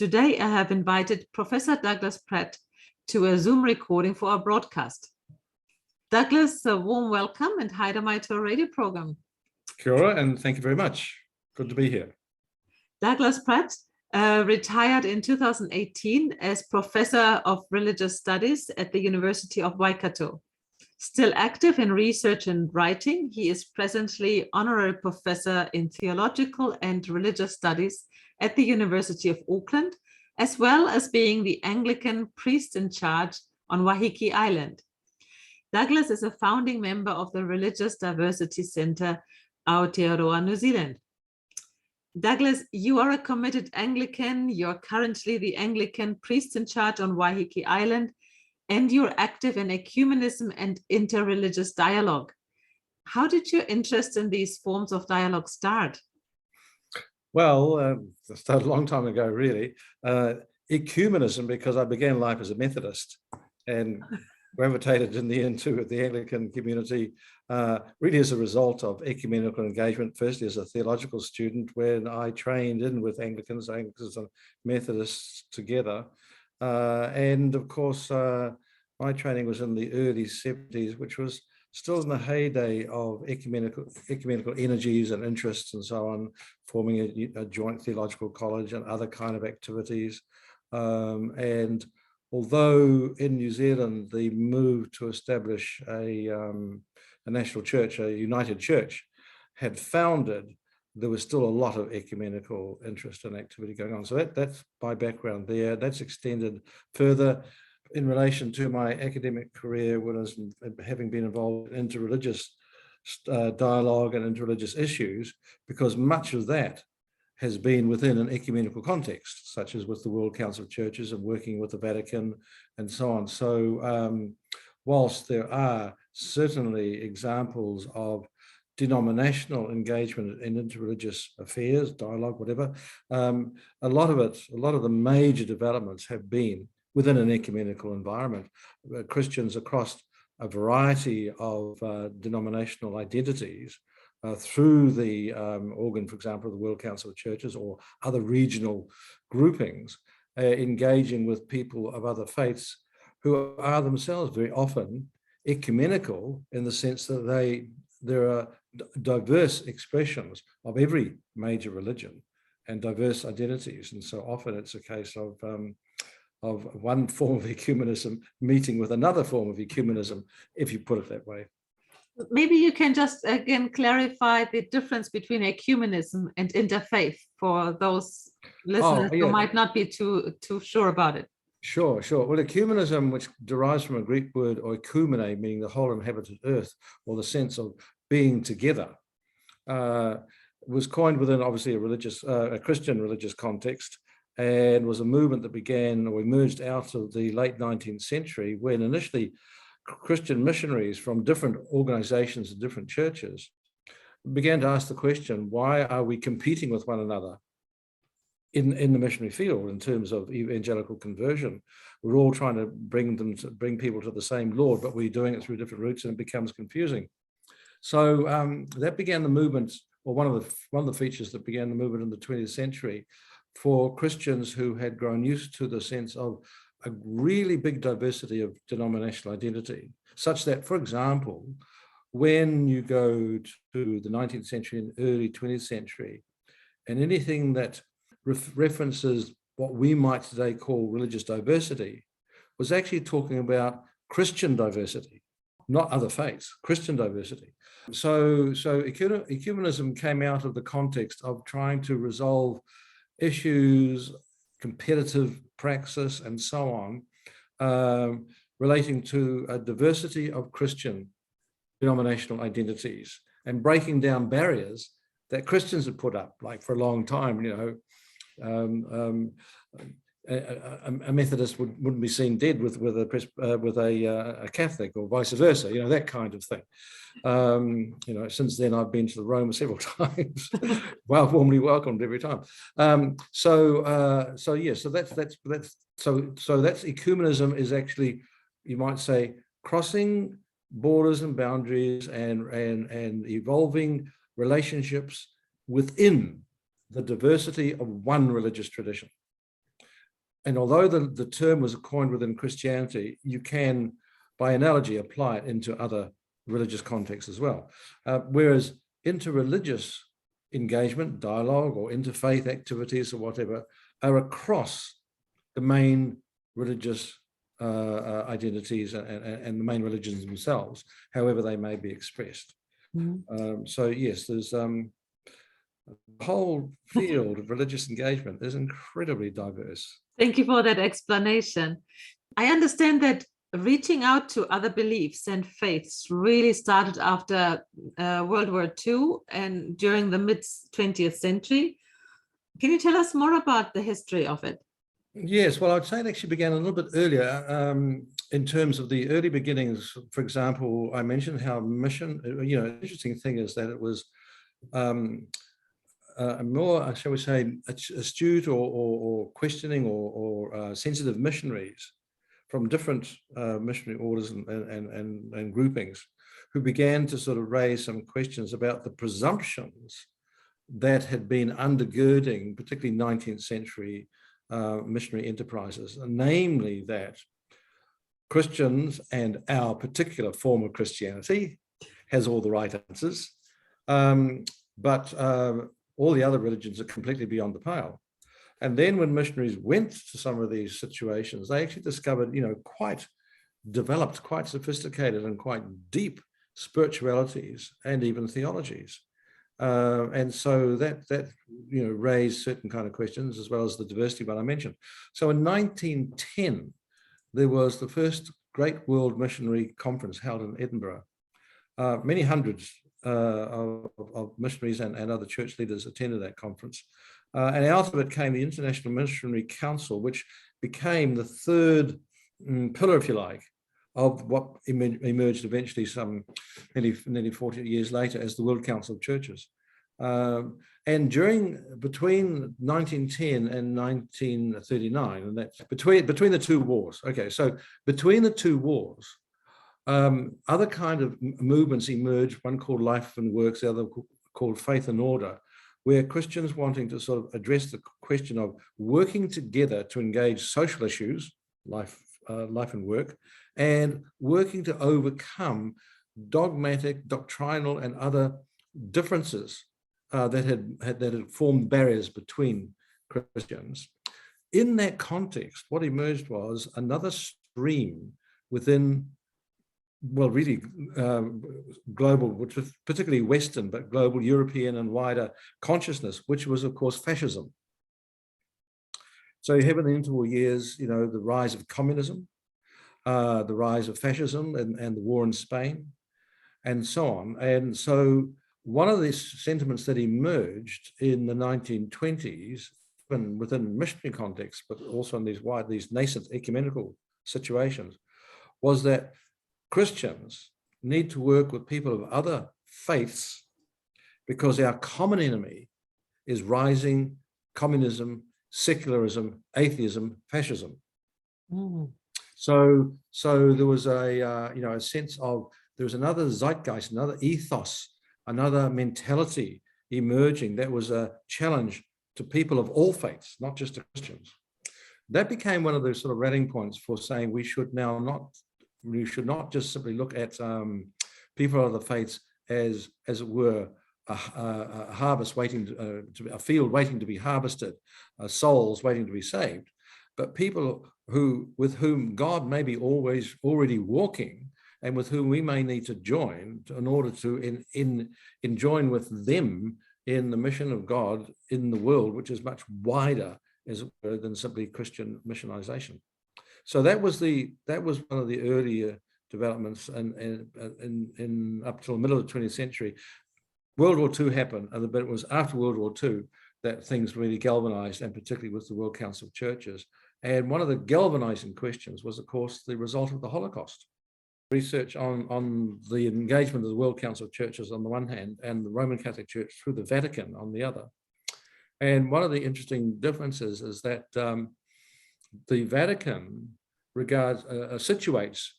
Today, I have invited Professor Douglas Pratt to a Zoom recording for our broadcast. Douglas, a warm welcome and hi to our radio program. Kia ora, and thank you very much. Good to be here. Douglas Pratt retired in 2018 as Professor of Religious Studies at the University of Waikato. Still active in research and writing, he is presently Honorary Professor in Theological and Religious Studies at the University of Auckland, as well as being the Anglican priest in charge on Waiheke Island. Douglas is a founding member of the Religious Diversity Centre, Aotearoa, New Zealand. Douglas, you are a committed Anglican. You're currently the Anglican priest in charge on Waiheke Island, and you're active in ecumenism and interreligious dialogue. How did your interest in these forms of dialogue start? Well, it started a long time ago, really. Ecumenism, because I began life as a Methodist and gravitated in the end to the Anglican community, really as a result of ecumenical engagement, firstly as a theological student when I trained in with Anglicans and Methodists together. And of course, my training was in the early 70s, which was still in the heyday of ecumenical energies and interests and so on, forming a joint theological college and other kind of activities. And although in New Zealand, the move to establish a national church, a united church, had founded, there was still a lot of ecumenical interest and activity going on. So that's my background there. That's extended further in relation to my academic career when I was having been involved in interreligious dialogue and interreligious issues, because much of that has been within an ecumenical context, such as with the World Council of Churches and working with the Vatican and so on. So whilst there are certainly examples of denominational engagement in interreligious affairs, dialogue, whatever, a lot of the major developments have been within an ecumenical environment. Christians across a variety of denominational identities through the organ, for example, of the World Council of Churches or other regional groupings, engaging with people of other faiths who are themselves very often ecumenical in the sense that there are diverse expressions of every major religion and diverse identities. And so often it's a case of one form of ecumenism meeting with another form of ecumenism, if you put it that way. Maybe you can just again clarify the difference between ecumenism and interfaith for those listeners who might not be too sure about it. Sure. Well, ecumenism, which derives from a Greek word oikumene, meaning the whole inhabited earth, or the sense of being together, was coined within obviously a Christian religious context, and was a movement that began or emerged out of the late 19th century, when initially Christian missionaries from different organizations and different churches began to ask the question, why are we competing with one another in the missionary field in terms of evangelical conversion? We're all trying to bring people to the same Lord, but we're doing it through different routes, and it becomes confusing. So that began the movement, or one of the features that began the movement in the 20th century, for Christians who had grown used to the sense of a really big diversity of denominational identity, such that, for example, when you go to the 19th century and early 20th century, and anything that references what we might today call religious diversity was actually talking about Christian diversity, not other faiths, Christian diversity. So ecumenism came out of the context of trying to resolve issues, competitive praxis, and so on, relating to a diversity of Christian denominational identities and breaking down barriers that Christians had put up, like for a long time, a Methodist wouldn't be seen dead with a Catholic, or vice versa, that kind of thing. Since then I've been to the Rome several times. Well, warmly welcomed every time. So that's ecumenism, is actually, you might say, crossing borders and boundaries and evolving relationships within the diversity of one religious tradition. And although the term was coined within Christianity, you can, by analogy, apply it into other religious contexts as well. Whereas interreligious engagement, dialogue, or interfaith activities or whatever are across the main religious identities and the main religions themselves, however they may be expressed. So yes, there's a whole field of religious engagement is incredibly diverse. Thank you for that explanation. I understand that reaching out to other beliefs and faiths really started after World War II and during the mid-20th century. Can you tell us more about the history of it? Yes, well, I'd say it actually began a little bit earlier in terms of the early beginnings. For example, I mentioned how mission, the interesting thing is that it was more, shall we say, astute or questioning or sensitive missionaries from different missionary orders and groupings who began to sort of raise some questions about the presumptions that had been undergirding, particularly 19th century missionary enterprises, namely that Christians and our particular form of Christianity has all the right answers, but all the other religions are completely beyond the pale. And then when missionaries went to some of these situations, they actually discovered, quite developed, quite sophisticated and quite deep spiritualities and even theologies. And so that raised certain kind of questions, as well as the diversity that I mentioned. So in 1910, there was the first Great World Missionary Conference held in Edinburgh. Many hundreds of missionaries and other church leaders attended that conference. And out of it came the International Missionary Council, which became the third pillar, if you like, of what emerged eventually some nearly 40 years later as the World Council of Churches. And between 1910 and 1939, and that's between the two wars. Okay, so between the two wars, other kind of movements emerged, one called Life and Works, the other called Faith and Order, where Christians wanting to sort of address the question of working together to engage social issues, life and work, and working to overcome dogmatic, doctrinal, and other differences that had formed barriers between Christians. In that context, what emerged was another stream within, well, really global, which was particularly Western, but global European and wider consciousness, which was, of course, fascism. So you have in the interwar years, the rise of communism, the rise of fascism and the war in Spain, and so on. And so one of these sentiments that emerged in the 1920s, even within missionary context, but also in these nascent ecumenical situations, was that Christians need to work with people of other faiths because our common enemy is rising communism, secularism, atheism, fascism. So there was a sense of there was another zeitgeist, another ethos, another mentality emerging that was a challenge to people of all faiths, not just to Christians. That became one of the sort of rallying points for saying we should not just simply look at people of the faiths as it were a harvest waiting a field waiting to be harvested, souls waiting to be saved, but people with whom God may be already walking, and with whom we may need to join in order to join with them in the mission of God in the world, which is much wider as it were than simply Christian missionization. So that was one of the earlier developments, and up till the middle of the 20th century. World War II happened, but it was after World War II that things really galvanized, and particularly with the World Council of Churches. And one of the galvanizing questions was, of course, the result of the Holocaust. Research on the engagement of the World Council of Churches on the one hand, and the Roman Catholic Church through the Vatican on the other. And one of the interesting differences is that the Vatican situates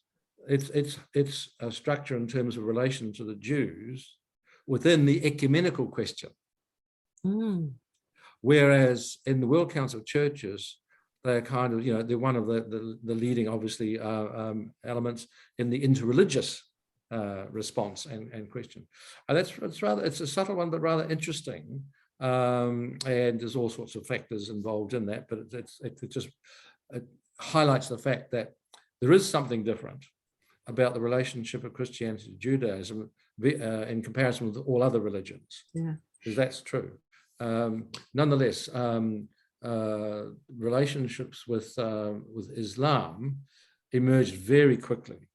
its structure in terms of relation to the Jews within the ecumenical question. Whereas in the World Council of Churches, they're kind of, they're one of the leading, obviously, elements in the interreligious response and question. And it's a subtle one, but rather interesting. And there's all sorts of factors involved in that, but it highlights the fact that there is something different about the relationship of Christianity to Judaism in comparison with all other religions. Yeah, because that's true. Nonetheless, relationships with Islam emerged very quickly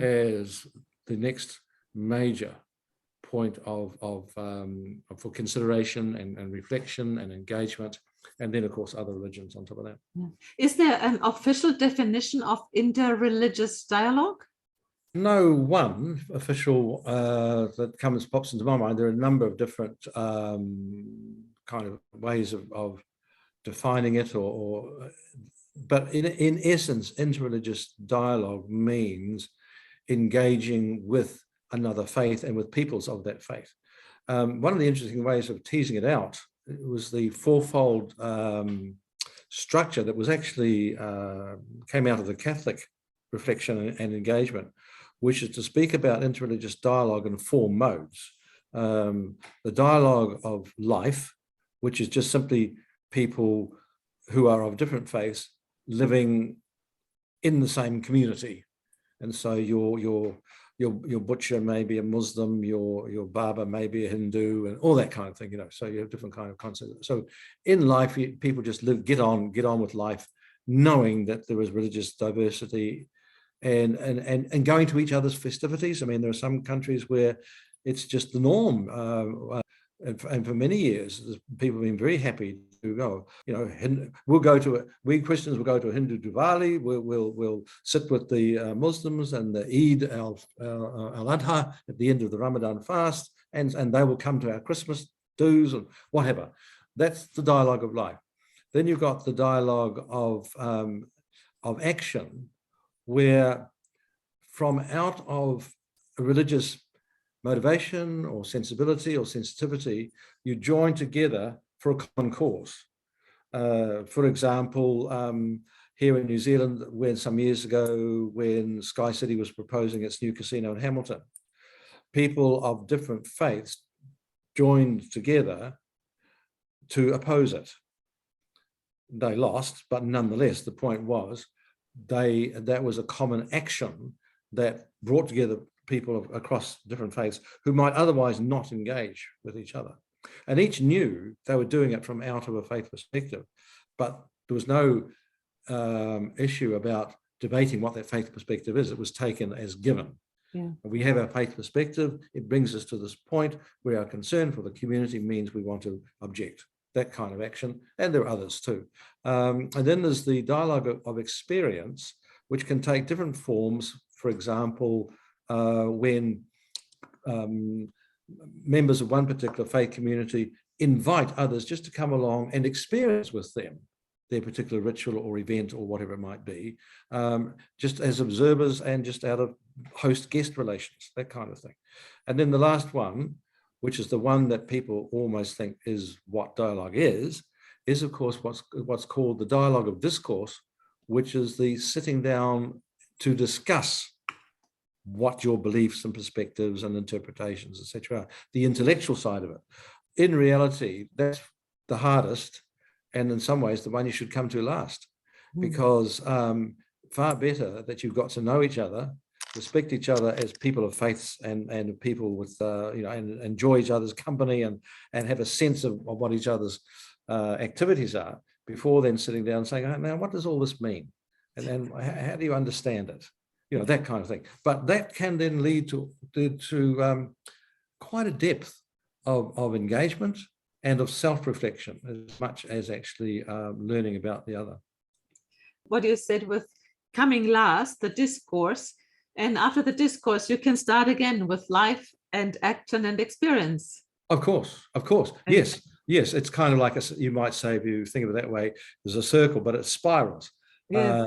as the next major point for consideration and reflection and engagement, and then of course other religions on top of that. Yeah. Is there an official definition of interreligious dialogue? No one official that pops into my mind. There are a number of different kind of ways of defining it, but in essence, interreligious dialogue means engaging with another faith and with peoples of that faith. One of the interesting ways of teasing it out was the fourfold structure that was actually came out of the Catholic reflection and engagement, which is to speak about interreligious dialogue in 4 modes. The dialogue of life, which is just simply people who are of different faiths living in the same community. And so your butcher may be a Muslim, your barber may be a Hindu, and all that kind of thing, so you have different kind of concepts. So in life, people just get on with life, knowing that there is religious diversity and going to each other's festivities. I mean, there are some countries where it's just the norm. And for many years, people have been very happy to go. We Christians will go to a Hindu Diwali. We'll sit with the Muslims and the Eid al-Adha at the end of the Ramadan fast, and they will come to our Christmas dues or whatever. That's the dialogue of life. Then you've got the dialogue of action, where from out of a religious motivation or sensibility or sensitivity, you join together for a common cause. For example, here in New Zealand, some years ago, when Sky City was proposing its new casino in Hamilton, people of different faiths joined together to oppose it. They lost, but nonetheless, the point was that was a common action that brought together people across different faiths who might otherwise not engage with each other. And each knew they were doing it from out of a faith perspective, but there was no issue about debating what that faith perspective is. It was taken as given. Yeah. We have our faith perspective. It brings us to this point where our concern for the community means we want to object. That kind of action, and there are others too. And then there's the dialogue of experience, which can take different forms. For example, when members of one particular faith community invite others just to come along and experience with them their particular ritual or event or whatever it might be, just as observers and just out of host-guest relations, that kind of thing. And then the last one, which is the one that people almost think is what dialogue is of course what's called the dialogue of discourse, which is the sitting down to discuss what your beliefs and perspectives and interpretations, etc., are, the intellectual side of it. In reality, that's the hardest, and in some ways the one you should come to last, because far better that you've got to know each other, respect each other as people of faiths and people with and enjoy each other's company and have a sense of what each other's activities are, before then sitting down and saying, oh, now what does all this mean, and then how do you understand it, that kind of thing. But that can then lead to quite a depth of engagement and of self-reflection, as much as actually learning about the other. What you said with coming last, the discourse, and after the discourse, you can start again with life and action and experience. Of course. Yes. It's kind of like you might say, if you think of it that way, there's a circle, but it spirals. Yeah.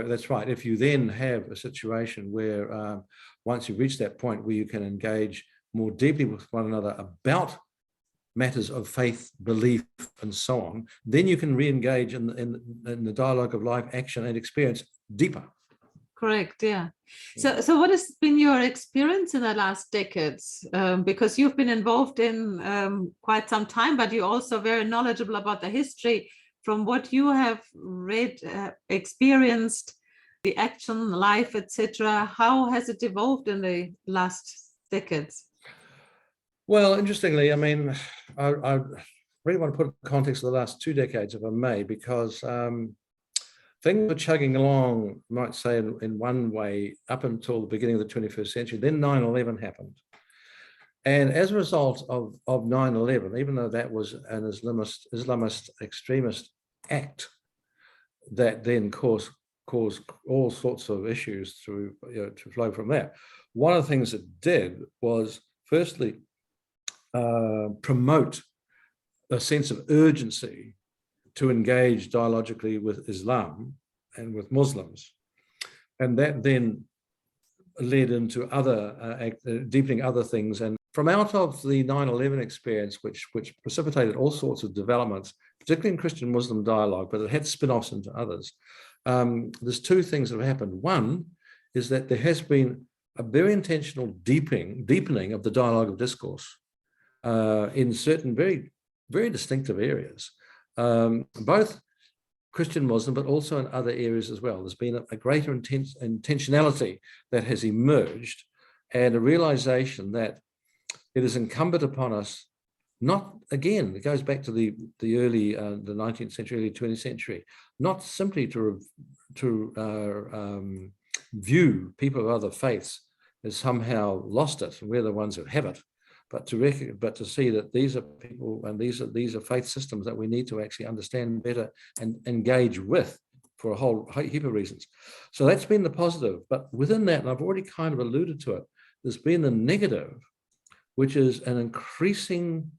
That's right. If you then have a situation where once you reach that point where you can engage more deeply with one another about matters of faith, belief, and so on, then you can re-engage in the dialogue of life, action, and experience deeper. Correct. Yeah. So what has been your experience in the last decades? Because you've been involved in quite some time, but you're also very knowledgeable about the history. From what you have read, experienced, the action, life, etc., how has it evolved in the last decades? Well, interestingly, I mean, I really want to put in context of the last 2 decades, if I may, because things were chugging along, I might say, in one way up until the beginning of the 21st century. Then 9/11 happened. And as a result of 9/11, even though that was an Islamist extremist act that then caused all sorts of issues to flow from that, one of the things it did was, firstly, promote a sense of urgency to engage dialogically with Islam and with Muslims. And that then led into other, deepening other things. And from out of the 9/11 experience, which precipitated all sorts of developments, particularly in Christian-Muslim dialogue, but it had spin-offs into others, there's 2 things that have happened. One is that there has been a very intentional deepening of the dialogue of discourse in certain very, very distinctive areas, both Christian Muslim, but also in other areas as well. There's been a greater intentionality that has emerged, and a realization that it is incumbent upon us, not, again, it goes back to the early, the 19th century, early 20th century, not simply to view people of other faiths as somehow lost it, and we're the ones who have it, but to see that these are people and these are faith systems that we need to actually understand better and engage with for a whole heap of reasons. So that's been the positive. But within that, and I've already kind of alluded to it, there's been the negative, which is an increasing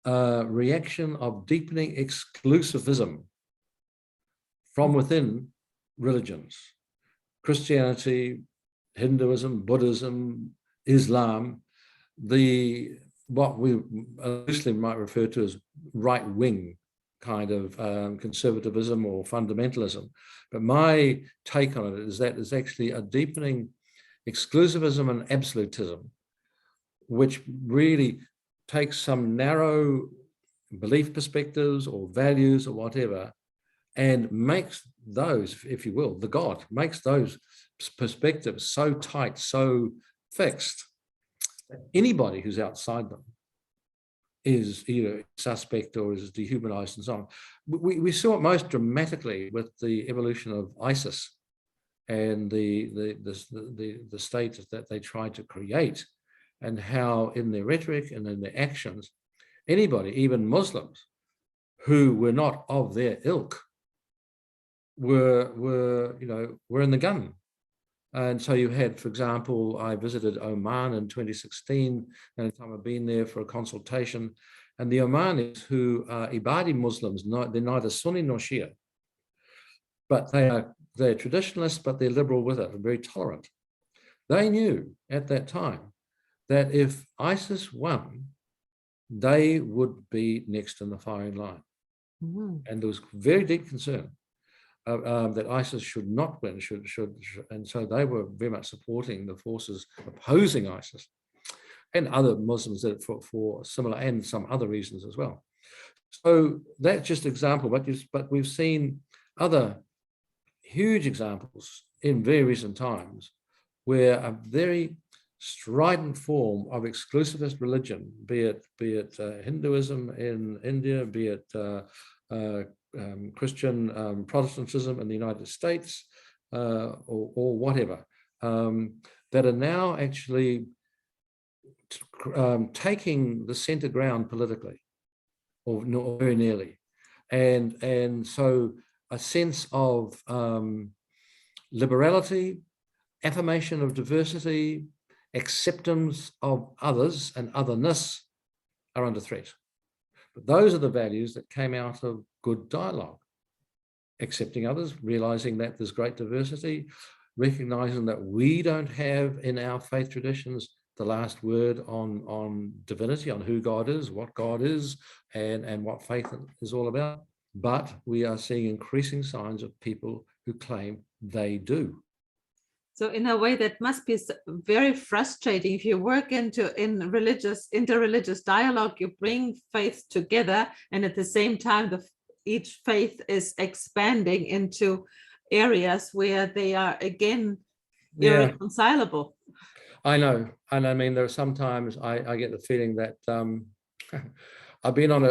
reaction of deepening exclusivism from within religions, Christianity, Hinduism, Buddhism, Islam, what we loosely might refer to as right-wing kind of conservatism or fundamentalism. But my take on it is that it's actually a deepening exclusivism and absolutism, which really takes some narrow belief perspectives or values or whatever, and makes those, if you will, the God, makes those perspectives so tight, so fixed, anybody who's outside them is either suspect or is dehumanized and so on. We saw it most dramatically with the evolution of ISIS and the state that they tried to create, and how in their rhetoric and in their actions, anybody, even Muslims, who were not of their ilk, were in the gun. And so you had, for example, I visited Oman in 2016, and at the time I've been there for a consultation, and the Omanis, who are Ibadi Muslims, they're neither Sunni nor Shia, but they're traditionalists, but they're liberal with it and very tolerant. They knew at that time that if ISIS won, they would be next in the firing line. Mm-hmm. And there was very deep concern that ISIS should not win, and so they were very much supporting the forces opposing ISIS, and other Muslims did it for similar and some other reasons as well. So that's just an example, but we've seen other huge examples in very recent times where a very strident form of exclusivist religion, be it Hinduism in India, be it Christian Protestantism in the United States, or whatever, that are now actually taking the center ground politically, or very nearly, and so a sense of liberality, affirmation of diversity, acceptance of others and otherness are under threat. But those are the values that came out of good dialogue, accepting others, realizing that there's great diversity, recognizing that we don't have in our faith traditions the last word on divinity, on who God is, what God is, and what faith is all about. But we are seeing increasing signs of people who claim they do. So in a way, that must be very frustrating. If you work in interreligious dialogue, you bring faith together, and at the same time, each faith is expanding into areas where they are again irreconcilable. I know, and I mean, there are sometimes I get the feeling that I've been on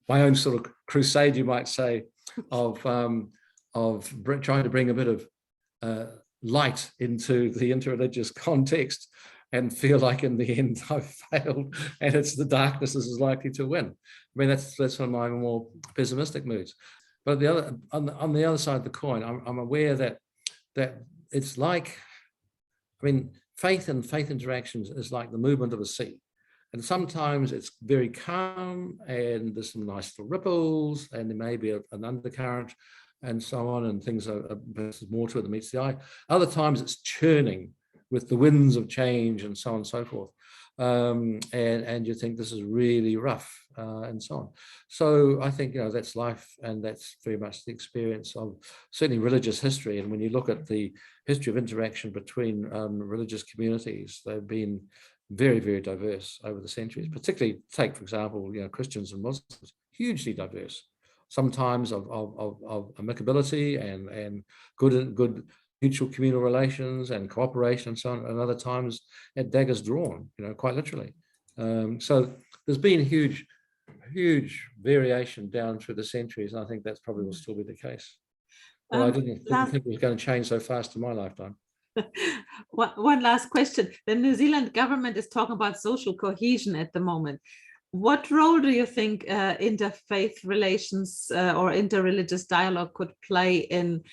my own sort of crusade, you might say, of trying to bring a bit of light into the interreligious context, and feel like in the end I've failed, and it's the darkness is likely to win. I mean, that's one of my more pessimistic moods. But on the other side of the coin, I'm aware that it's like, I mean, faith and faith interactions is like the movement of a sea. And sometimes it's very calm and there's some nice little ripples and there may be an undercurrent and so on, and things are more to it than meets the eye. Other times it's churning with the winds of change and so on and so forth. And you think this is really rough and so on. So I think, that's life, and that's very much the experience of certainly religious history. And when you look at the history of interaction between religious communities, they've been very, very diverse over the centuries, particularly take, for example, Christians and Muslims, hugely diverse, sometimes of amicability and good mutual communal relations and cooperation and so on, and other times at daggers drawn, quite literally. So there's been huge variation down through the centuries, and I think that's probably will still be the case. But I didn't think it was going to change so fast in my lifetime. One last question. The New Zealand government is talking about social cohesion at the moment. What role do you think interfaith relations or interreligious dialogue could play in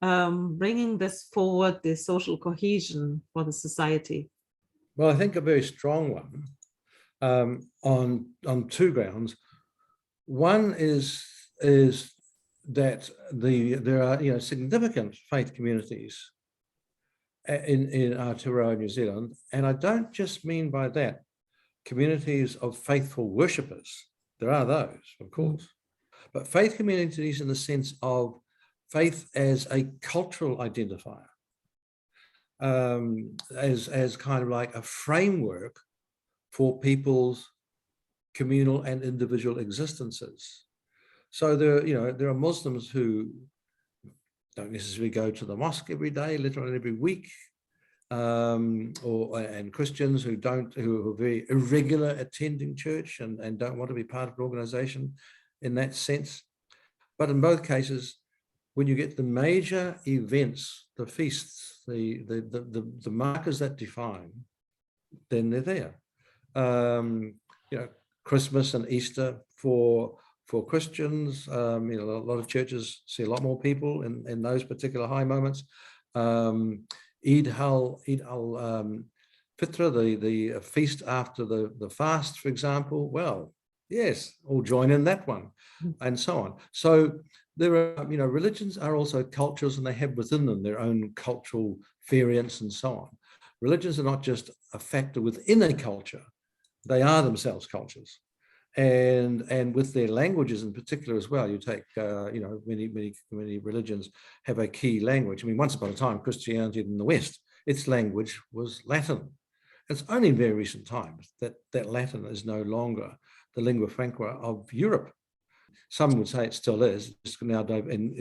bringing this forward, the social cohesion for the society? Well, I think a very strong one on two grounds. One is that there are significant faith communities in Aotearoa, New Zealand, and I don't just mean by that communities of faithful worshippers. There are those, of course, but faith communities in the sense of faith as a cultural identifier, as kind of like a framework for people's communal and individual existences. So there are Muslims who don't necessarily go to the mosque every day, let alone every week, and Christians who are very irregular attending church and don't want to be part of an organization in that sense. But in both cases, when you get the major events, the feasts, the markers that define, then they're there. Christmas and Easter for Christians, a lot of churches see a lot more people in those particular high moments. Eid al Fitr, the feast after the fast, for example. Well, yes, all join in that one, and so on. So there are, religions are also cultures, and they have within them their own cultural variants and so on. Religions are not just a factor within a culture; they are themselves cultures. And with their languages in particular as well. You take, many religions have a key language. I mean, once upon a time, Christianity in the West, its language was Latin. It's only in very recent times that Latin is no longer the lingua franca of Europe. Some would say it still is. It's now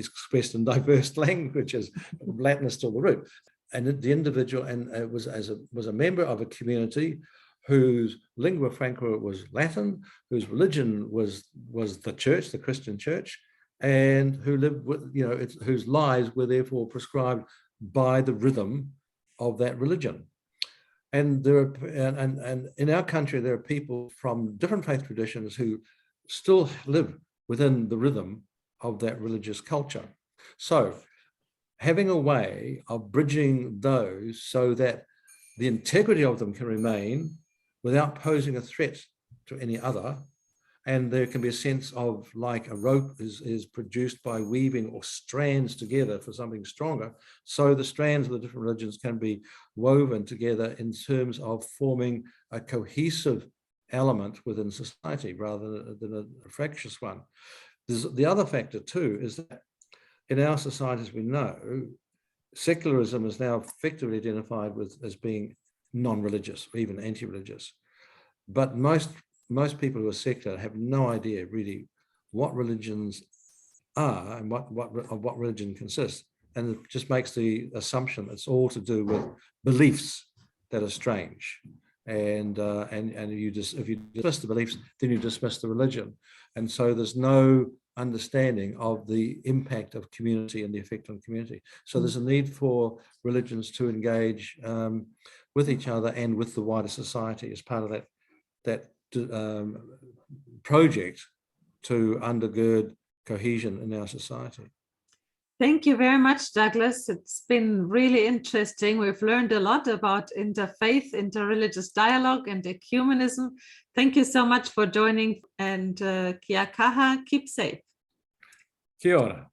expressed in diverse languages. Latin is still the root. And the individual was a member of a community whose lingua franca was Latin, whose religion was the church, the Christian church, and who lived with, whose lives were therefore prescribed by the rhythm of that religion. And and in our country, there are people from different faith traditions who still live within the rhythm of that religious culture. So having a way of bridging those so that the integrity of them can remain without posing a threat to any other, And there can be a sense of like a rope is produced by weaving or strands together for something stronger. So the strands of the different religions can be woven together in terms of forming a cohesive element within society rather than a fractious one. The other factor too is that in our societies, we know secularism is now effectively identified with as being non-religious or even anti-religious. But most people who are secular have no idea really what religions are and what religion consists. And it just makes the assumption it's all to do with beliefs that are strange. And if you dismiss the beliefs, then you dismiss the religion. And so there's no understanding of the impact of community and the effect on community. So there's a need for religions to engage with each other and with the wider society as part of that project to undergird cohesion in our society. Thank you very much, Douglas. It's been really interesting. We've learned a lot about interfaith, interreligious dialogue, and ecumenism. Thank you so much for joining, and kia kaha, keep safe. Kia ora.